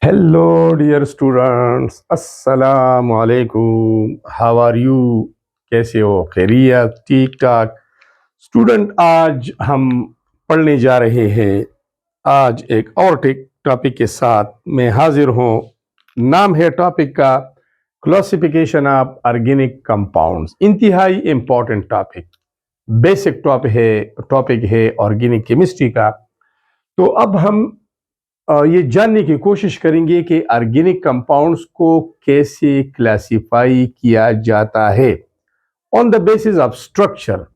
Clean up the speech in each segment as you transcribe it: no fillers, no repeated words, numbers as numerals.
Hello dear students, अस्सलाम वालेकुम। How are you? कैसे हो? खैरियत? ठीक ठाक स्टूडेंट। आज हम पढ़ने जा रहे हैं। आज एक और टॉपिक के साथ मैं हाजिर हूँ। नाम है टॉपिक का क्लासिफिकेशन ऑफ ऑर्गेनिक कंपाउंड्स। इंतहाई इम्पोर्टेंट टॉपिक, बेसिक टॉपिक है ऑर्गेनिक केमिस्ट्री का। तो अब हम ये जानने की कोशिश करेंगे कि ऑर्गेनिक कंपाउंड्स को कैसे क्लासिफाई किया जाता है on the basis of structure.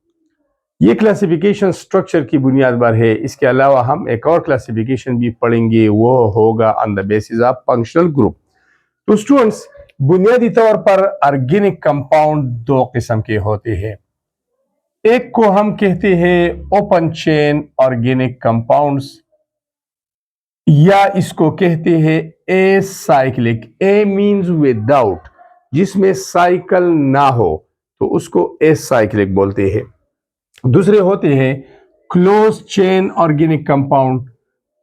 ये क्लासिफिकेशन स्ट्रक्चर की बुनियाद पर है। इसके अलावा हम एक और क्लासिफिकेशन भी पढ़ेंगे, वो होगा on the basis of functional group. तो स्टूडेंट्स, बुनियादी तौर पर ऑर्गेनिक कंपाउंड दो किस्म के होते हैं। एक को हम कहते हैं ओपन चेन ऑर्गेनिक कंपाउंड्स, या इसको कहते हैं a cyclic. A means without, जिसमें साइकिल ना हो तो उसको ए साइक्लिक बोलते हैं। दूसरे होते हैं क्लोज चेन ऑर्गेनिक कंपाउंड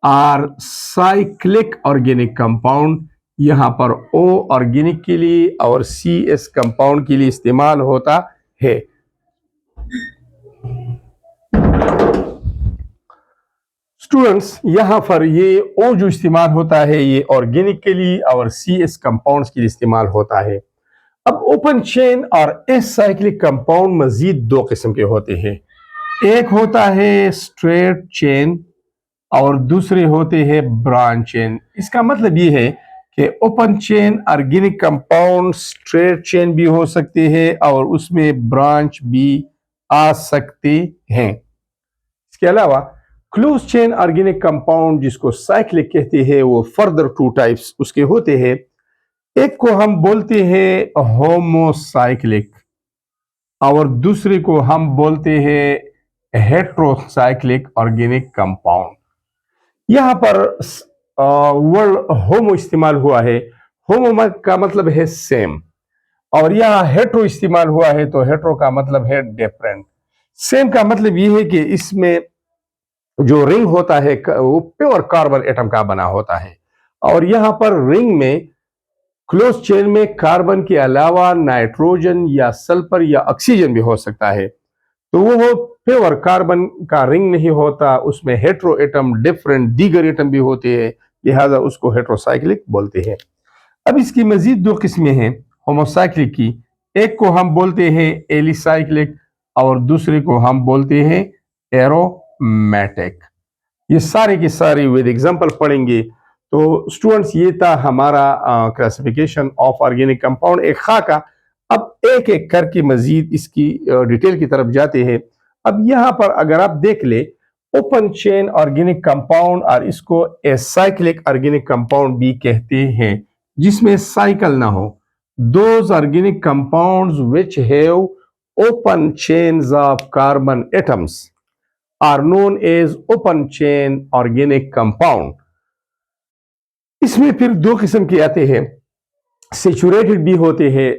और साइक्लिक ऑर्गेनिक कंपाउंड। यहां पर ओ ऑर्गेनिक के लिए और सी एस कंपाउंड के लिए इस्तेमाल होता है। स्टूडेंट्स, यहाँ पर ये ओ जो इस्तेमाल होता है ये ऑर्गेनिक के लिए और सी एस कंपाउंड्स के लिए इस्तेमाल होता है। अब ओपन चेन और एस साइक्लिक कंपाउंड मजीद दो किस्म के होते हैं। एक होता है स्ट्रेट चेन और दूसरे होते हैं ब्रांच चेन। इसका मतलब ये है कि open chain organic compound straight chain भी हो सकते हैं और उसमें ब्रांच भी आ सकते हैं। इसके अलावा क्लोज चेन ऑर्गेनिक कंपाउंड जिसको साइक्लिक कहते हैं, वो फर्दर टू टाइप्स उसके होते हैं। एक को हम बोलते हैं होमोसाइक्लिक और दूसरे को हम बोलते हैं हेट्रोसाइक्लिक ऑर्गेनिक कंपाउंड। यहां पर वर्ड होमो इस्तेमाल हुआ है। होमो का मतलब है सेम, और यहाँ हेट्रो इस्तेमाल हुआ है तो हेट्रो का मतलब है डिफरेंट। सेम का मतलब ये है कि इसमें जो रिंग होता है वो प्योर कार्बन एटम का बना होता है, और यहां पर रिंग में क्लोज चेन में कार्बन के अलावा नाइट्रोजन या सल्फर या ऑक्सीजन भी हो सकता है। तो वो प्योर कार्बन का रिंग नहीं होता, उसमें हेट्रो एटम डिफरेंट दीगर एटम भी होते हैं, लिहाजा उसको हेट्रोसाइक्लिक बोलते हैं। अब इसकी मजीद दो किस्में हैं होमोसाइक्लिक की। एक को हम बोलते हैं एलिसाइक्लिक और दूसरे को हम बोलते हैं एरोमेटिक। ये सारे की सारी विद एग्जांपल पढ़ेंगे। तो स्टूडेंट्स, ये था हमारा क्लासिफिकेशन ऑफ ऑर्गेनिक कंपाउंड, एक खाका। अब एक एक करके मजीद इसकी डिटेल की तरफ जाते हैं। अब यहाँ पर अगर आप देख ले, ओपन चेन ऑर्गेनिक कंपाउंड और इसको एसाइक्लिक ऑर्गेनिक कंपाउंड भी कहते हैं, जिसमें साइकिल ना हो। Those organic compounds which have open chains of carbon atoms are known as open chain organic compound। इसमें फिर दो किस्म के आते हैं, सेचुरेटेड भी होते हैं,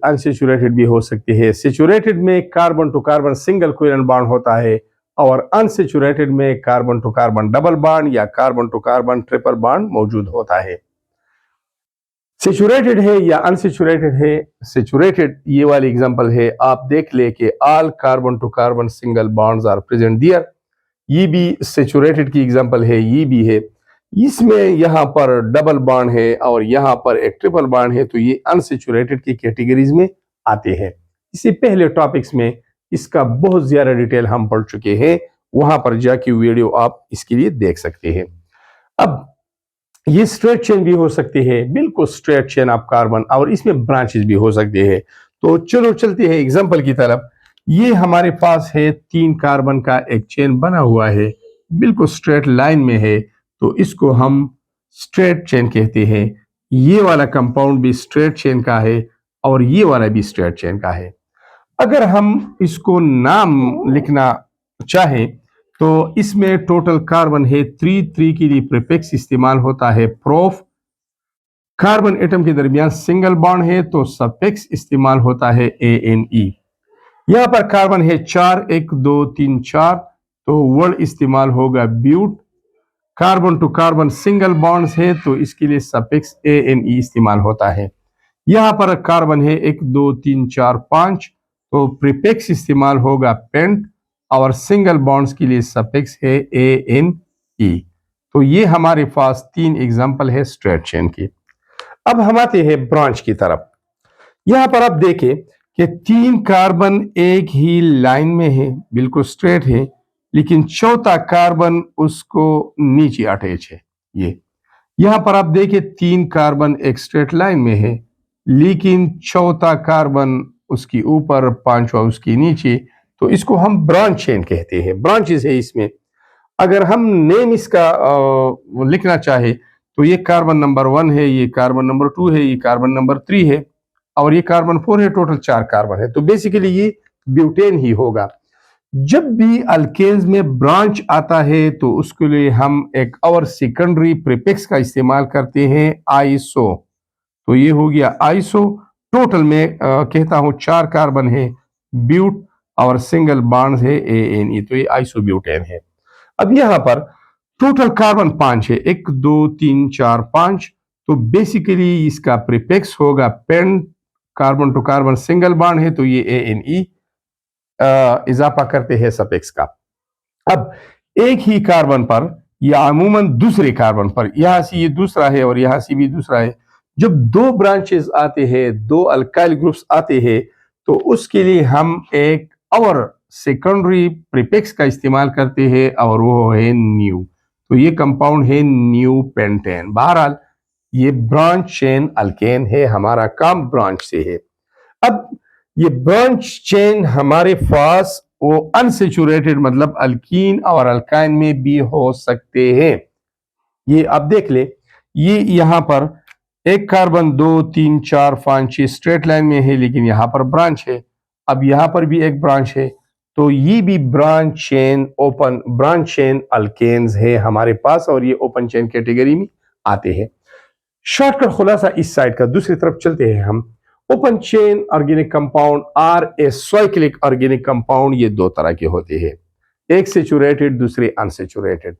अनसेचुरेटेड भी हो सकते हैं। सेचुरेटेड में carbon to carbon single covalent bond होता है, और अनसेचुरेटेड में carbon to carbon double bond या carbon to carbon triple bond मौजूद होता है। सेचुरेटेड है या अनसेचुरेटेड है? सेचुरेटेड ये वाली एग्जांपल है, आप देख ले कि all carbon to carbon single bonds are present there. ये भी सेचुरेटेड की एग्जांपल है, ये भी है। इसमें यहाँ पर डबल बॉन्ड है और यहाँ पर एक ट्रिपल बॉन्ड है, तो ये अनसेचुरेटेड की कैटेगरीज में आते हैं। इससे पहले टॉपिक्स में इसका बहुत ज्यादा डिटेल हम पढ़ चुके हैं, वहां पर जाके वीडियो आप इसके लिए देख सकते हैं। अब ये स्ट्रेट चेन भी हो सकती है, बिल्कुल स्ट्रेट चेन ऑफ कार्बन, और इसमें ब्रांचेस भी हो सकते हैं। तो चलो चलते हैं एग्जांपल की तरफ। ये हमारे पास है 3 कार्बन का एक चेन बना हुआ है, बिल्कुल स्ट्रेट लाइन में है, तो इसको हम स्ट्रेट चेन कहते हैं। ये वाला कंपाउंड भी स्ट्रेट चेन का है और ये वाला भी स्ट्रेट चेन का है। अगर हम इसको नाम लिखना चाहें तो इसमें टोटल कार्बन है 3 के लिए प्रीफिक्स इस्तेमाल होता है प्रोफ। कार्बन एटम के दरमियान सिंगल बॉन्ड है तो सफिक्स इस्तेमाल होता है ANE। यहां पर कार्बन है 4, 1 2 3 4, तो वर्ड इस्तेमाल होगा but. Carbon to carbon single bonds है तो इसके लिए सफिक्स ANE इस्तेमाल होता है। यहाँ पर कार्बन है 1 2 3 4 5 तो प्रीफिक्स इस्तेमाल होगा पेंट और सिंगल बॉन्ड्स के लिए सफिक्स है ANE। तो ये हमारे पास 3 एग्जांपल है स्ट्रेट चेन की। अब हम आते हैं ब्रांच की तरफ। यहां पर आप देखें कि 3 कार्बन एक ही लाइन में है, बिल्कुल स्ट्रेट है, लेकिन चौथा कार्बन उसको नीचे अटैच है। ये यहां पर आप देखें 3 कार्बन एक स्ट्रेट लाइन में है, लेकिन चौथा कार्बन उसकी ऊपर, पांचवा उसकी नीचे, तो इसको हम ब्रांच चेन कहते हैं। ब्रांचेस है इसमें। अगर हम नेम इसका लिखना चाहे तो ये कार्बन नंबर 1 है, ये कार्बन नंबर 2 है, ये कार्बन नंबर 3 है और ये कार्बन 4 है। टोटल 4 कार्बन है, तो बेसिकली ये ब्यूटेन ही होगा। जब भी अल्केन्स में ब्रांच आता है तो उसके लिए हम एक और सेकेंडरी प्रीफिक्स का इस्तेमाल करते हैं, आइसो। तो ये हो गया आइसो। टोटल में कहता हूं 4 कार्बन है, ब्यूट और सिंगल बॉन्ड है ANE, तो ये आइसोब्यूटेन है। अब यहां पर टोटल कार्बन 5 है, 1 2 3 4 5, तो बेसिकली इसका प्रीफिक्स होगा pent. Carbon to carbon single bond है तो ये ANE इजाफा करते हैं सफिक्स का। अब एक ही कार्बन पर या अमूमन दूसरे कार्बन पर, यहां से ये दूसरा है और यहां से भी दूसरा है, जब 2 ब्रांचेस आते हैं, 2 अल्काइल ग्रुप्स आते हैं, तो उसके लिए हम एक और सेकेंडरी प्रीफिक्स का इस्तेमाल करते हैं और वो है न्यू। तो ये कंपाउंड है न्यू पेंटेन। बहरहाल ये ब्रांच चेन अल्केन है, हमारा काम ब्रांच से है। अब ये ब्रांच चेन हमारे पास वो अनसेचुरेटेड मतलब अल्कीन और अल्काइन में भी हो सकते हैं। ये आप देख ले, ये यहां पर एक कार्बन 2 3 4 5 6 स्ट्रेट लाइन में है, लेकिन यहां पर ब्रांच है। अब यहां पर भी एक ब्रांच है, तो ये भी branch chain, open branch chain alkanes है हमारे पास और ये ओपन चेन कैटेगरी में आते हैं। शॉर्टकट खुलासा इस साइड का, दूसरी तरफ चलते हैं हम। Open chain organic compound or acyclic organic compound, ये 2 तरह के होते हैं, एक सेचुरेटेड, दूसरे अनसेचुरेटेड।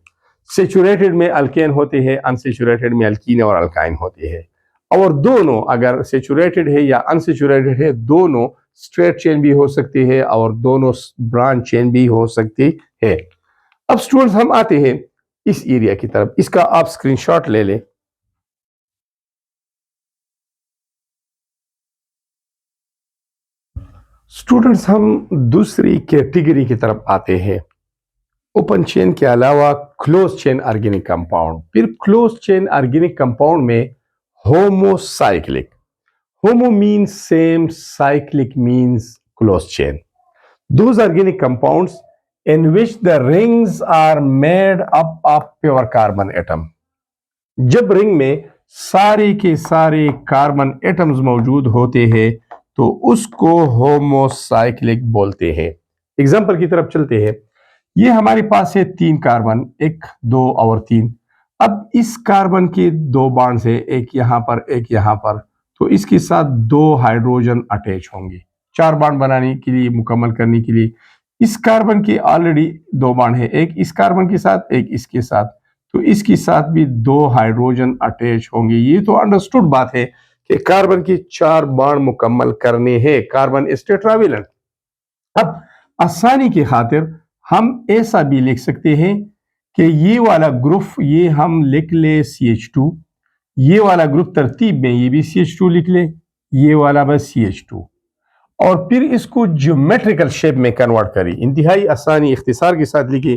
सेचुरेटेड में अल्केन होते हैं, अनसेचुरेटेड में अल्कीन और अल्काइन होते हैं। और दोनों अगर सेचुरेटेड है या अनसेचुरेटेड है, दोनों स्ट्रेट चेन भी हो सकती है और दोनों ब्रांच चेन भी हो सकती है। अब स्टूडेंट्स हम आते हैं इस एरिया की तरफ, इसका आप स्क्रीनशॉट ले लें। स्टूडेंट्स हम दूसरी कैटेगरी की तरफ आते हैं। ओपन चेन के अलावा क्लोज चेन ऑर्गेनिक कंपाउंड। फिर क्लोज चेन ऑर्गेनिक कंपाउंड में homocyclic. Homo means same, cyclic means close chain. Those organic compounds in which the rings are made up of pure carbon atom। जब ring में सारे के सारे carbon atoms मौजूद होते हैं तो उसको होमोसाइक्लिक बोलते हैं। एग्जाम्पल की तरफ चलते हैं। ये हमारे पास है 3 कार्बन, 1 2 और 3। अब इस कार्बन के 2 बॉन्ड्स है, एक यहां पर एक यहां पर, तो इसके साथ 2 हाइड्रोजन अटैच होंगे 4 बॉन्ड बनाने के लिए, मुकम्मल करने के लिए। इस कार्बन के ऑलरेडी 2 बॉन्ड है, एक इस कार्बन के साथ एक इसके साथ, तो इसके साथ भी 2 हाइड्रोजन अटैच होंगे। ये तो अंडरस्टूड बात है कि कार्बन की 4 बॉन्ड मुकम्मल करने हैं, कार्बन इज टेट्रावेलेंट। अब आसानी की खातिर हम ऐसा भी लिख सकते हैं कि ये वाला ग्रुप, ये हम लिख ले CH2, ये वाला ग्रुप तरतीब में ये भी CH2 लिख ले, ये वाला बस CH2, और फिर इसको ज्योमेट्रिकल शेप में कन्वर्ट करें, इंतहाई आसानी इख्तिसार के साथ लिखे,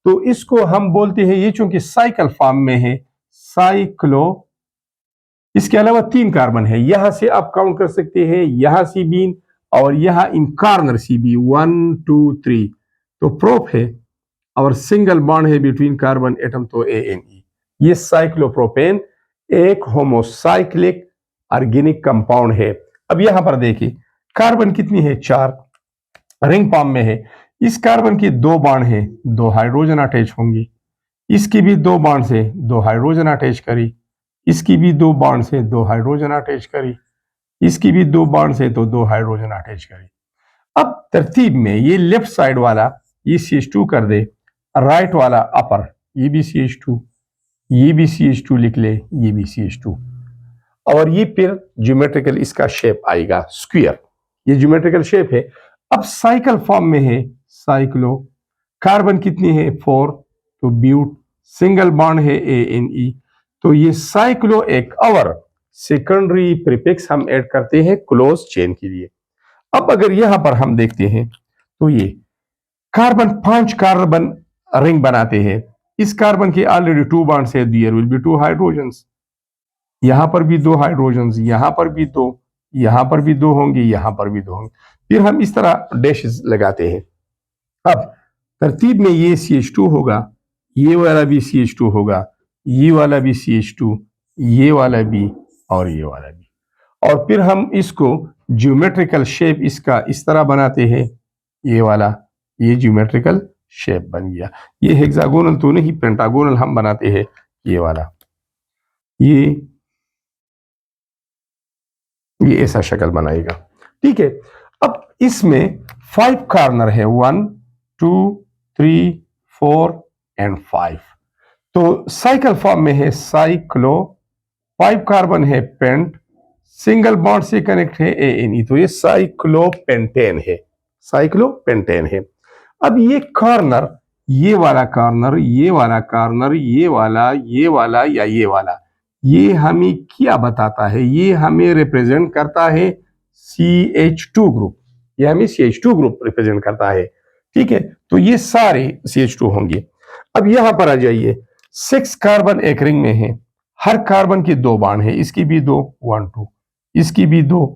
तो इसको हम बोलते हैं, ये चूंकि साइकिल फॉर्म में है, साइक्लो। इसके अलावा 3 कार्बन है, यहां से आप काउंट कर सकते हैं, यहां से भी और यहां इन कॉर्नर से भी 1 2 3, तो प्रोप है और सिंगल बॉन्ड है बिटवीन कार्बन एटम, तो ANE। ये साइक्लोप्रोपेन एक होमोसाइक्लिक ऑर्गेनिक कंपाउंड है। अब यहां पर देखिए कार्बन कितनी है, 4 रिंग फॉर्म में है। इस कार्बन की 2 बॉन्ड है, 2 हाइड्रोजन अटैच होंगे, इसकी भी 2 बॉन्ड से 2 हाइड्रोजन अटैच करी, इसकी भी 2 बॉन्ड से 2 हाइड्रोजन अटैच करी, इसकी भी 2 बॉन्ड से तो 2 हाइड्रोजन अटैच करी। अब तरतीब में ये लेफ्ट साइड वाला ये CH2 कर दे, राइट वाला अपर ये भी CH2, ये भी CH2 लिख ले, ये भी CH2, और ये फिर ज्योमेट्रिकल इसका शेप आएगा स्क्वायर। ये ज्योमेट्रिकल शेप है। अब साइकिल फॉर्म में है साइक्लो, कार्बन कितनी है 4, तो ब्यूट, सिंगल बॉन्ड है ANE, तो ये साइक्लो एक और सेकेंडरी प्रीफिक्स हम ऐड करते हैं क्लोज चेन के लिए। अब अगर यहां पर हम देखते हैं तो ये कार्बन 5 कार्बन रिंग बनाते हैं। इस कार्बन के ऑलरेडी 2 बॉन्ड्स है, देयर विल बी 2 हाइड्रोजन्स, यहां पर भी 2 हाइड्रोजन्स, यहां पर भी 2, यहां पर भी 2 होंगे, यहां पर भी 2 होंगे। फिर हम इस तरह डैशेस लगाते हैं। अब तरतीब में ये CH2 होगा, ये वाला भी CH2 होगा, ये वाला भी CH2, ये वाला भी और ये वाला भी, और फिर हम इसको ज्योमेट्रिकल शेप इसका इस तरह बनाते हैं। ये वाला, ये ज्योमेट्रिकल शेप बन गया। ये हेक्सागोनल तो नहीं, पेंटागोनल हम बनाते हैं। ये वाला, ये ऐसा शक्ल बनाएगा। ठीक है। अब इसमें 5 कॉर्नर है, 1 2 3 4 एंड 5, तो साइकिल फॉर्म में है साइक्लो, 5 कार्बन है पेंट, सिंगल बॉन्ड से कनेक्ट है ANE, तो ये साइक्लोपेंटेन है, साइक्लोपेंटेन है। अब ये कॉर्नर, ये वाला कॉर्नर, ये वाला कॉर्नर, ये वाला या ये वाला, ये हमें क्या बताता है? ये हमें रिप्रेजेंट करता है CH2 ग्रुप, ये हमें CH2 ग्रुप रिप्रेजेंट करता है। ठीक है, तो ये सारे CH2 होंगे। अब यहां पर आ जाइए, 6 कार्बन एक रिंग में है, हर कार्बन की 2 बॉन्ड है, इसकी भी 2, 1 2, इसकी भी 2,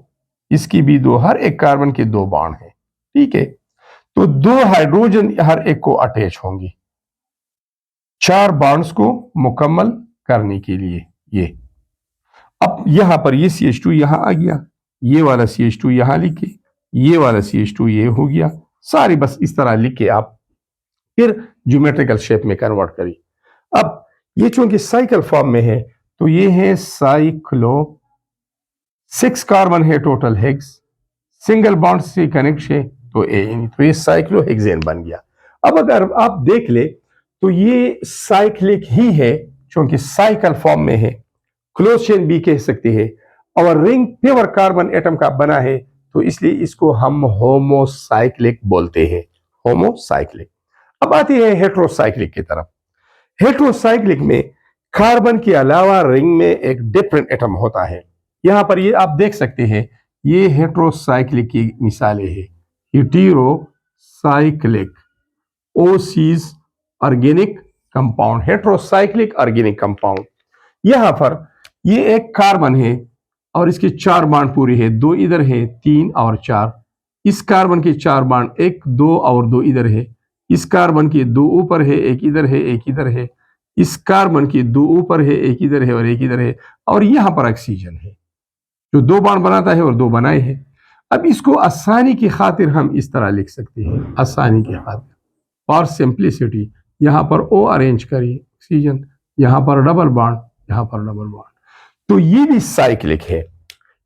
इसकी भी 2, हर एक कार्बन के 2 बॉन्ड है। ठीक है, तो 2 हाइड्रोजन हर एक को अटैच होंगे 4 बॉन्ड्स को मुकम्मल करने के लिए। ये अब यहां पर ये CH2 यहां आ गया, ये वाला CH2 यहां लिखे, ये वाला CH2 ये हो गया, सारे बस इस तरह लिख के आप फिर ज्योमेट्रिकल शेप में कन्वर्ट करिए। अब ये चूंकि साइकिल फॉर्म में है, तो ये है साइक्लो, 6 कार्बन है टोटल हेक्स, सिंगल बॉन्ड से कनेक्ट है तो ANE, तो ये साइक्लोहेक्सेन बन गया। अब अगर आप देख ले तो ये साइक्लिक ही है, क्योंकि साइकिल फॉर्म में है, क्लोज चेन भी कह सकते हैं, और रिंग प्योर कार्बन एटम का बना है, तो इसलिए इसको हम होमोसाइक्लिक बोलते हैं, होमोसाइक्लिक। अब आते हैं हेट्रोसाइक्लिक की तरफ। हेट्रोसाइक्लिक में कार्बन के अलावा रिंग में एक डिफरेंट एटम होता है। यहां पर ये आप देख सकते हैं, ये हेट्रोसाइक्लिक की मिसालें हैं। हेटेरोसाइक्लिक, ओसीज organic compound, heterocyclic organic compound. यहां पर ये एक कार्बन है और इसके 4 बांड पूरे हैं, 2 इधर है, 3 और 4। इस कार्बन के 4 बांड, 1 2 और 2 इधर है। इस कार्बन के 2 ऊपर है, 1 इधर है, 1 इधर है। इस कार्बन के 2 ऊपर है, 1 इधर है और 1 इधर है, और यहां पर ऑक्सीजन है जो 2 बांड बनाता है और 2 बनाए हैं। अब इसको आसानी की खातिर हम इस तरह लिख सकते हैं, आसानी की खातिर, फॉर सिंप्लिसिटी, यहां पर O अरेंज करिए ऑक्सीजन, यहां पर डबल बॉन्ड, यहां पर डबल बॉन्ड, तो ये भी साइक्लिक है,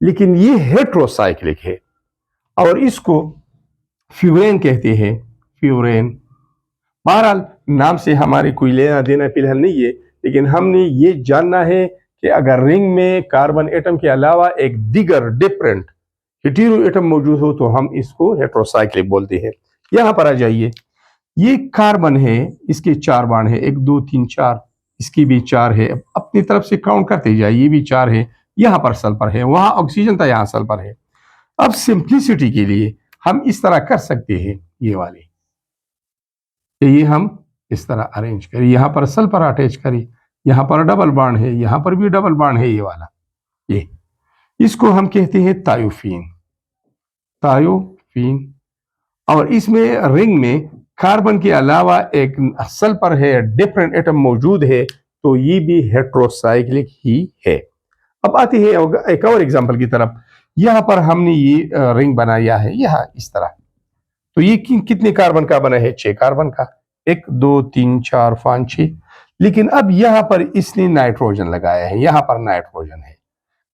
लेकिन ये हेट्रोसाइक्लिक है, और इसको फ्यूरेन कहते हैं, फ्यूरेन। बहरहाल नाम से हमारे कोई लेना देना फिलहाल नहीं है, लेकिन हमने ये जानना है कि अगर रिंग में कार्बन एटम के अलावा एक दिगर डिफरेंट हेटेरो एटम मौजूद हो तो हम इसको हेट्रोसाइक्लिक बोलते हैं। यहां पर आ जाइए, ये कार्बन है, इसके 4 बांड है, 1 2 3 4, इसकी भी 4 है, अपनी तरफ से काउंट करते जाइए, ये भी 4 है, यहां पर सल्फर है, वहां ऑक्सीजन था, यहां सल्फर है। अब सिंप्लिसिटी के लिए हम इस तरह कर सकते हैं, ये वाले, ये हम इस तरह अरेंज करें, यहां पर सल्फर अटैच करें, यहां पर डबल बॉन्ड है, यहां पर भी डबल बॉन्ड है, ये वाला, ये इसको हम कहते हैं थायोफीन, थायोफीन। और इसमें रिंग में कार्बन के अलावा एक सल्फर है, डिफरेंट एटम मौजूद है, तो ये भी हेट्रोसाइक्लिक ही है। अब आती है एक और एग्जांपल की तरफ। यहां पर हमने ये रिंग बनाया है, यहां इस तरह, तो ये कितने कार्बन का बना है? 6 कार्बन का, 1 2 3 4 5 6। लेकिन अब यहां पर इसने नाइट्रोजन लगाया है, यहां पर नाइट्रोजन है,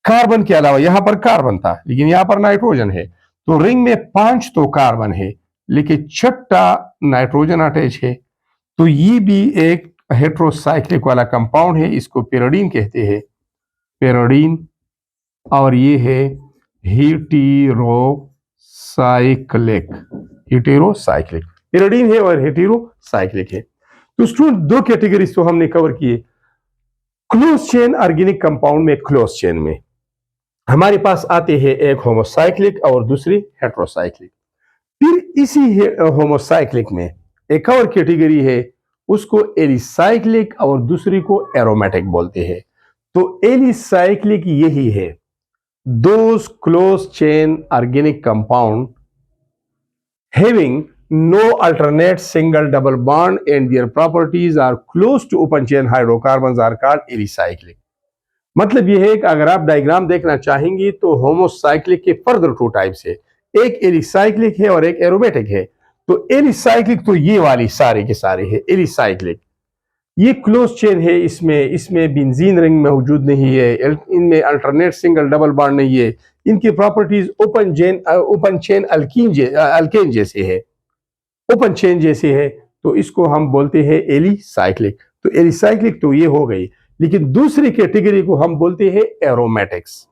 कार्बन के अलावा, यहां पर कार्बन था लेकिन यहां पर नाइट्रोजन है, तो रिंग में 5 तो कार्बन है, लेकिन 6ठा नाइट्रोजन अटैच है, तो ये भी एक हेट्रोसाइक्लिक वाला कंपाउंड है, इसको पेरिडीन कहते हैं, पेरिडीन। और ये है हेटेरोसाइक्लिक, हेटेरोसाइक्लिक पेरिडीन है और हेटेरोसाइक्लिक है। तो स्टूडेंट दो कैटेगरीज तो हमने कवर किए। क्लोज चेन ऑर्गेनिक कंपाउंड में, क्लोज चेन में हमारे पास आते हैं एक होमोसाइक्लिक और दूसरी हेट्रोसाइक्लिक। फिर इसी होमोसाइक्लिक में एक और कैटेगरी है, उसको एलिसाइक्लिक और दूसरी को एरोमेटिक बोलते हैं। तो एलिसाइक्लिक यही है, those close chain organic compound having no alternate single double bond and their properties are close to open chain hydrocarbons are called alicyclic। मतलब यह है कि अगर आप डायग्राम देखना चाहेंगे तो होमोसाइक्लिक के फर्दर टू टाइप्स है, एक एलिसाइक्लिक है और एक एरोमेटिक है। तो एलिसाइक्लिक तो ये वाली सारे के सारे है एलिसाइक्लिक, ये क्लोज चेन है, इसमें बेंजीन रिंग मौजूद नहीं है, इनमें अल्टरनेट सिंगल डबल बॉन्ड नहीं है, इनकी प्रॉपर्टीज ओपन चेन अल्केन जैसे है, ओपन चेन जैसे है। तो इसको हम बोलते हैं एलिसाइक्लिक। तो एलिसाइक्लिक तो ये हो गई, लेकिन दूसरी कैटेगरी को हम बोलते हैं एरोमेटिक्स।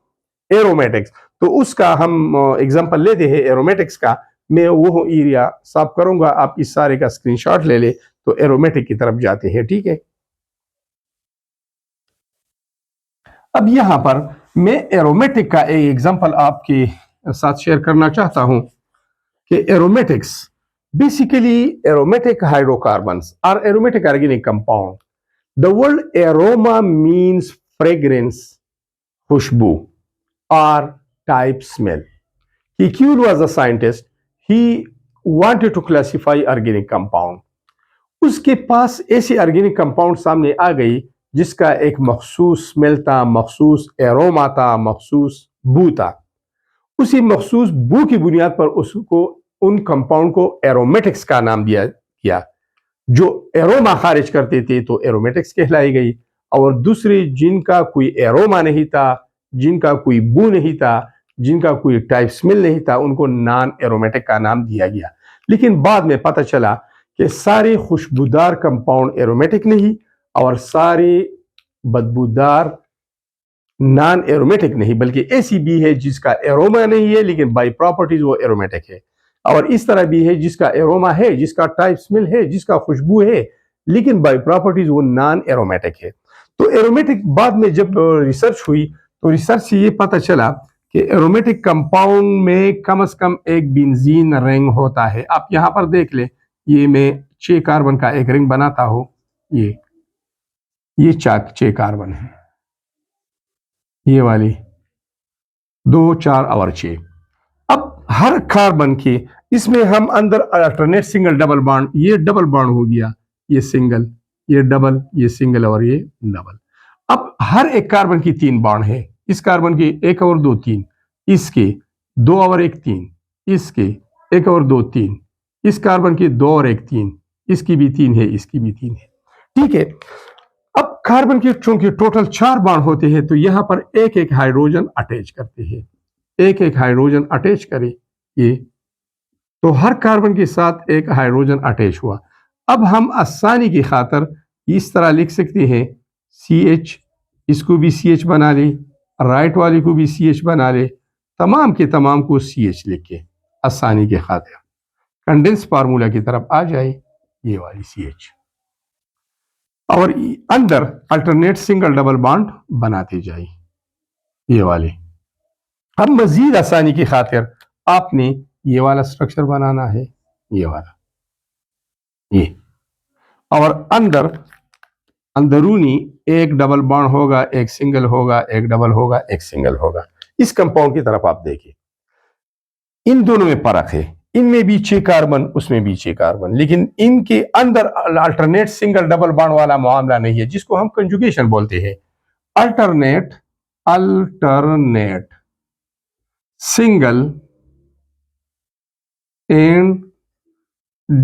एरोमेटिक्स तो उसका हम एग्जांपल लेते हैं एरोमेटिक्स का। मैं वो एरिया साफ करूंगा, आप इस सारे का स्क्रीनशॉट ले ले तो एरोमेटिक की तरफ जाते हैं, ठीक है। अब यहां पर मैं एरोमेटिक का एक एग्जांपल आपके साथ शेयर करना चाहता हूं कि एरोमेटिक्स बेसिकली एरोमेटिक हाइड्रोकार्बन्स और aromatic organic compound. The word aroma means fragrance, खुशबू और type smell. Kikuel was a scientist, he wanted to classify organic compound। उसके पास ऐसी ऑर्गेनिक कंपाउंड सामने आ गई जिसका एक मखसूस स्मेल था, मखसूस एरोमा था, मखसूस बू था। उसी मखसूस बू की बुनियाद पर उसको उन कंपाउंड को एरोमेटिक्स का नाम दिया गया। जो एरोमा खारिज करते थे तो एरोमेटिक्स कहलाई गई, और दूसरे जिनका कोई एरोमा नहीं था, जिनका कोई बू नहीं था, जिनका कोई टाइप स्मेल नहीं था, उनको नॉन एरोमेटिक का नाम दिया गया। लेकिन बाद में पता चला कि सारे खुशबूदार कंपाउंड एरोमेटिक नहीं और सारे बदबूदार नॉन एरोमेटिक नहीं, बल्कि ऐसी भी है जिसका एरोमा नहीं है लेकिन बाय प्रॉपर्टीज वो एरोमेटिक है, और इस तरह भी है जिसका एरोमा है, जिसका टाइप स्मेल है, जिसका खुशबू है, लेकिन बाय प्रॉपर्टीज वो नॉन एरोमेटिक है। तो एरोमेटिक बाद में जब रिसर्च हुई तो रिसर्च से ये पता चला कि एरोमेटिक कंपाउंड में कम से कम एक बेंजीन रिंग होता है। आप यहां पर देख ले, ये मैं 6 कार्बन का एक रिंग बनाता हूं, ये 6 कार्बन है, ये वाली 2 4 और 6। अब हर कार्बन के इसमें हम अंदर अल्टरनेट सिंगल डबल बॉन्ड, ये डबल बॉन्ड हो गया, ये सिंगल, ये डबल, ये सिंगल और ये डबल। अब हर एक कार्बन की 3 बॉन्ड है, इस कार्बन की 1 और 2 3, इसके 2 और 1 3, इसके 1 और 2 3, इस कार्बन की 2 और 1 3, इसकी भी 3 है, इसकी भी 3 है, ठीक है। अब कार्बन के चूंकि टोटल 4 बॉन्ड होते हैं तो यहां पर एक एक हाइड्रोजन अटैच करते हैं, एक एक हाइड्रोजन अटैच करे ये, तो हर कार्बन के साथ एक हाइड्रोजन अटैच हुआ। अब हम आसानी की खातर इस तरह लिख सकते हैं CH, इसको भी CH बना ले, राइट वाले को भी CH बना ले, तमाम के तमाम को CH लिख के आसानी के खातिर कंडेंस फार्मूला की तरफ आ जाए, ये वाली CH, और अंदर अल्टरनेट सिंगल डबल बॉन्ड बनाते जाए, ये वाले। अब मजीद आसानी की खातिर आपने ये वाला स्ट्रक्चर बनाना है, ये वाला, ये, और अंदरूनी एक डबल बॉन्ड होगा, एक सिंगल होगा, एक डबल होगा, एक सिंगल होगा। इस कंपाउंड की तरफ आप देखिए, इन दोनों में फर्क है, इनमें भी 6 कार्बन, उसमें भी 6 कार्बन, लेकिन इनके अंदर अल्टरनेट सिंगल डबल बॉन्ड वाला मामला नहीं है, जिसको हम कंजुगेशन बोलते हैं। Alternate single and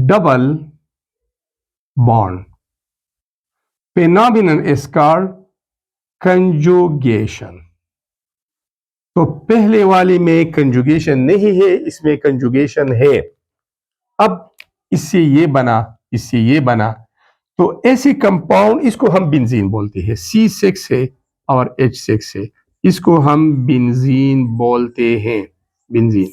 double bond phenomenon is called conjugation। तो पहले वाले में कंजुगेशन नहीं है, इसमें कंजुगेशन है। अब इससे ये बना, इससे ये बना, तो ऐसे कंपाउंड, इसको हम बेंजीन बोलते हैं। C6 है और H6 है, इसको हम बेंजीन बोलते हैं, बेंजीन।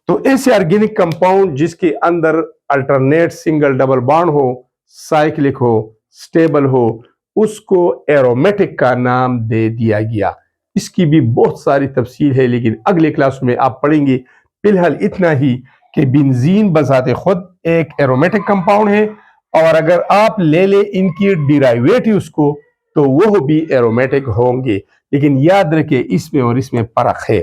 तो ऐसे ऑर्गेनिक कंपाउंड जिसके अंदर अल्टरनेट सिंगल डबल बॉन्ड हो, साइक्लिक हो, स्टेबल हो, उसको एरोमेटिक का नाम दे दिया गया। इसकी भी बहुत सारी तफसील है, लेकिन अगले क्लास में आप पढ़ेंगे। फिलहाल इतना ही कि बेंजीन बजाते खुद एक एरोमेटिक कंपाउंड है, और अगर आप ले ले इनकी डिराइवेटिव्स को तो वो भी एरोमेटिक होंगे। लेकिन याद रखें, इसमें और इसमें फर्क है।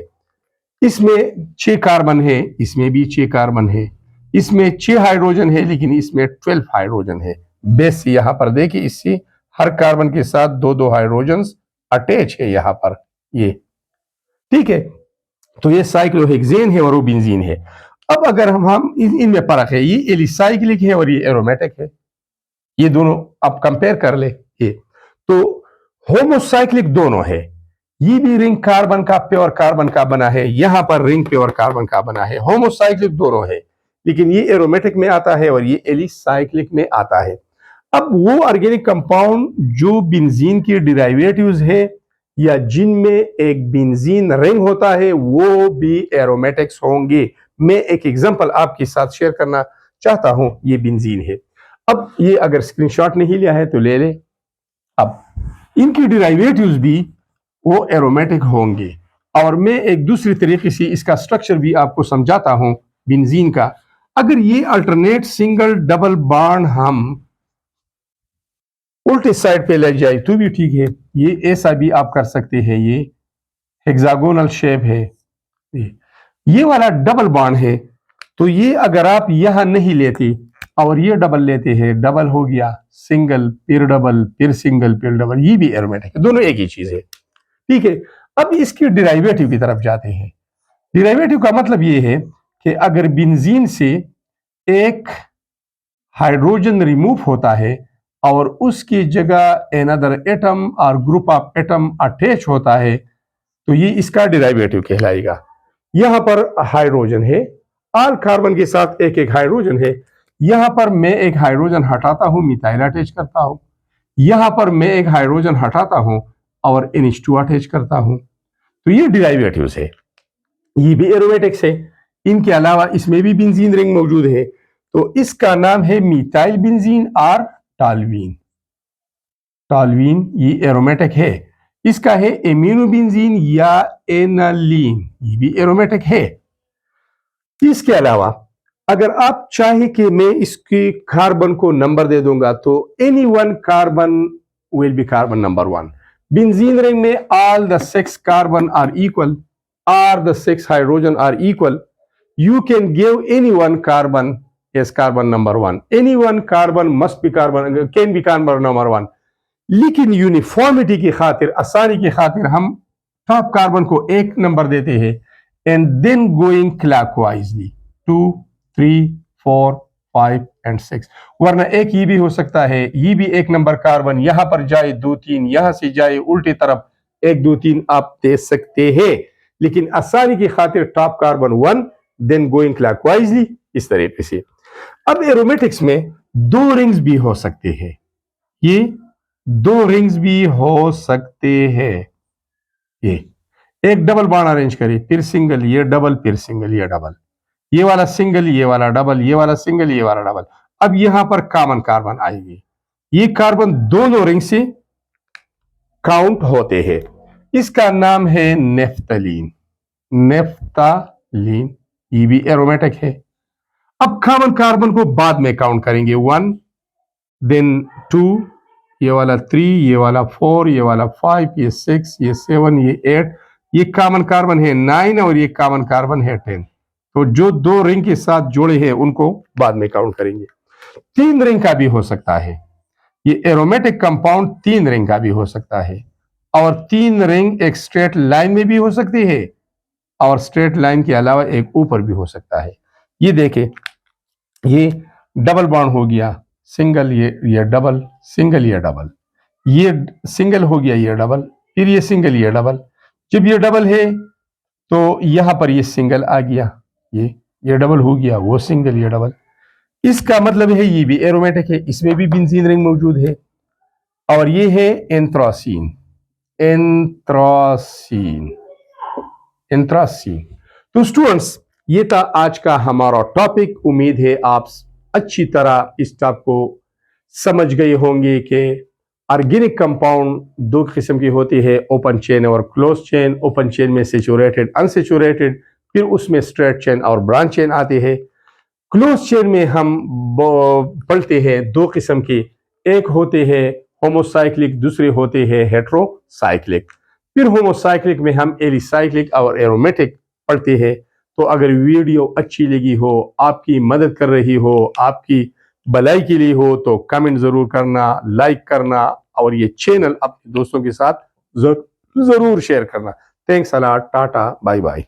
इसमें 6 कार्बन है, इसमें भी 6 कार्बन है। इसमें 6 हाइड्रोजन है, लेकिन इसमें 12 हाइड्रोजन है। बेस यहां पर देखिए, इससे हर कार्बन के साथ 2-2 हाइड्रोजन अटैच है यहां पर, ये ठीक है। तो ये साइक्लोहेक्सेन है और वो बेंजीन है। अब अगर हम इनमें फर्क है, ये एलिसाइक्लिक है और ये एरोमेटिक है, ये दोनों आप कंपेयर कर ले। ये तो होमोसाइक्लिक दोनों है। ये भी रिंग कार्बन का, प्योर कार्बन का बना है, यहां पर रिंग प्योर कार्बन का बना है। होमोसाइक्लिक दोनों है, लेकिन ये एरोमेटिक में आता है और ये एलिसाइक्लिक में आता है। अब वो ऑर्गेनिक कंपाउंड जो बेंजीन की डिराइवेटिव्स है या जिनमें एक बेंजीन रिंग होता है, वो भी एरोमेटिक्स होंगे। मैं एक एग्जांपल आपके साथ शेयर करना चाहता हूं। ये बेंजीन है। अब ये अगर स्क्रीनशॉट नहीं लिया है तो ले ले। अब इनकी डिराइवेटिव्स भी वो एरोमेटिक होंगे, और मैं एक दूसरी तरीके से इसका स्ट्रक्चर भी आपको समझाता हूं बेंजीन का। अगर ये अल्टरनेट सिंगल डबल बॉन्ड हम उल्टे साइड पे ले जाए तो भी ठीक है। ये ऐसा भी आप कर सकते हैं, ये हेक्सागोनल शेप है। ये वाला डबल बॉन्ड है, तो ये अगर आप यहां नहीं लेते और ये डबल लेते हैं, डबल हो गया, सिंगल फिर डबल फिर सिंगल फिर डबल, ये भी एरोमेटिक है, दोनों एक ही चीज है, ठीक है। अब इसकी डिराइवेटिव की तरफ जाते हैं। डिराइवेटिव का मतलब ये है कि अगर बेंजीन से एक हाइड्रोजन रिमूव होता है और उसकी जगह एनदर एटम और ग्रुप ऑफ एटम अटैच होता है, तो ये इसका डिराइवेटिव कहलाएगा। यहां पर हाइड्रोजन है, ऑल कार्बन के साथ एक एक हाइड्रोजन है। यहां पर मैं एक हाइड्रोजन हटाता हूं, मिथाइल अटैच करता हूं। यहां पर मैं एक हाइड्रोजन हटाता हूं और NH2 अटैच करता हूं। तो ये डिराइवेटिव्स है, ये भी एरोमेटिक्स है। इनके अलावा इसमें भी बेंजीन रिंग मौजूद है, तो इसका नाम है मिथाइल बेंजीन और टॉल्यूइन। टॉल्यूइन ये एरोमेटिक है। इसका है एमिनो बेंजीन या एनालीन, ये भी एरोमेटिक है। इसके अलावा अगर आप चाहे कि मैं इसकी कार्बन को नंबर दे दूंगा, तो any one carbon will be carbon number 1। Benzene ring में all the 6 carbon are equal, or the 6 hydrogen are equal, you can give any one carbon as carbon number 1. Any one carbon must be carbon, can be carbon number 1. लेकिन uniformity की खातिर, आसानी की खातिर, हम top carbon को 1 number देते हैं एंड देन गोइंग क्लॉकवाइजली 2, 3, 4, 5 एंड 6। वरना एक ये भी हो सकता है, ये भी 1 नंबर कार्बन यहां पर जाए, 2, 3 यहां से जाए, उल्टी तरफ 1, 2, 3 आप दे सकते हैं। लेकिन आसानी की खातिर टॉप कार्बन 1, देन गोइंग क्लॉकवाइजली, इस तरीके से। अब एरोमेटिक्स में 2 रिंग्स भी हो सकते हैं, ये 2 रिंग्स भी हो सकते हैं। ये एक डबल बॉन्ड अरेंज करें, फिर सिंगल, ये डबल, फिर सिंगल, ये डबल, ये वाला सिंगल, ये वाला डबल, ये वाला सिंगल, ये वाला डबल। अब यहां पर कॉमन कार्बन आएगी, ये कार्बन दोनों रिंग से काउंट होते हैं। इसका नाम है नेफ्थलीन, नेफ्थलीन, ये भी एरोमेटिक है। अब कॉमन कार्बन को बाद में काउंट करेंगे, 1, देन 2, ये वाला 3, ये वाला 4, ये वाला 5, ये 6, ये 7, ये 8, ये कॉमन कार्बन है 9 और ये कॉमन कार्बन है 10। तो जो 2 रिंग के साथ जोड़े हैं उनको बाद में काउंट करेंगे। 3 रिंग का भी हो सकता है, ये एरोमेटिक कंपाउंड 3 रिंग का भी हो सकता है, और 3 रिंग एक स्ट्रेट लाइन में भी हो सकती है, और स्ट्रेट लाइन के अलावा एक ऊपर भी हो सकता है। ये देखें, ये डबल बॉन्ड हो गया, सिंगल, ये डबल, सिंगल, ये डबल, ये सिंगल हो गया, ये डबल, फिर ये सिंगल, ये डबल। जब ये डबल है तो यहां पर ये सिंगल आ गया, ये डबल हो गया, वो सिंगल, ये डबल। इसका मतलब है ये भी एरोमेटिक है, इसमें भी बेंजीन रिंग मौजूद है। और ये है एंथ्रासीन, एंथ्रासीन, एंथ्रासीन। तो स्टूडेंट्स, ये था आज का हमारा टॉपिक। उम्मीद है आप अच्छी तरह इस टॉपिक को समझ गए होंगे कि ऑर्गेनिक कंपाउंड दो किस्म की होती है, ओपन चेन और क्लोज चेन। ओपन चेन में सेचुरेटेड, अनसेचुरेटेड, फिर उसमें स्ट्रेट चेन और ब्रांच चेन आती है। क्लोज चेन में हम पढ़ते हैं दो किस्म की, एक होते हैं होमोसाइक्लिक, दूसरे होते हैं हेट्रोसाइक्लिक। फिर होमोसाइक्लिक में हम एलिसाइक्लिक और एरोमेटिक पढ़ते हैं। तो अगर वीडियो अच्छी लगी हो, आपकी मदद कर रही हो, आपकी भलाई के लिए हो, तो कमेंट जरूर करना, लाइक करना और ये चैनल अपने दोस्तों के साथ जरूर शेयर करना। Thanks a lot, tata, bye bye.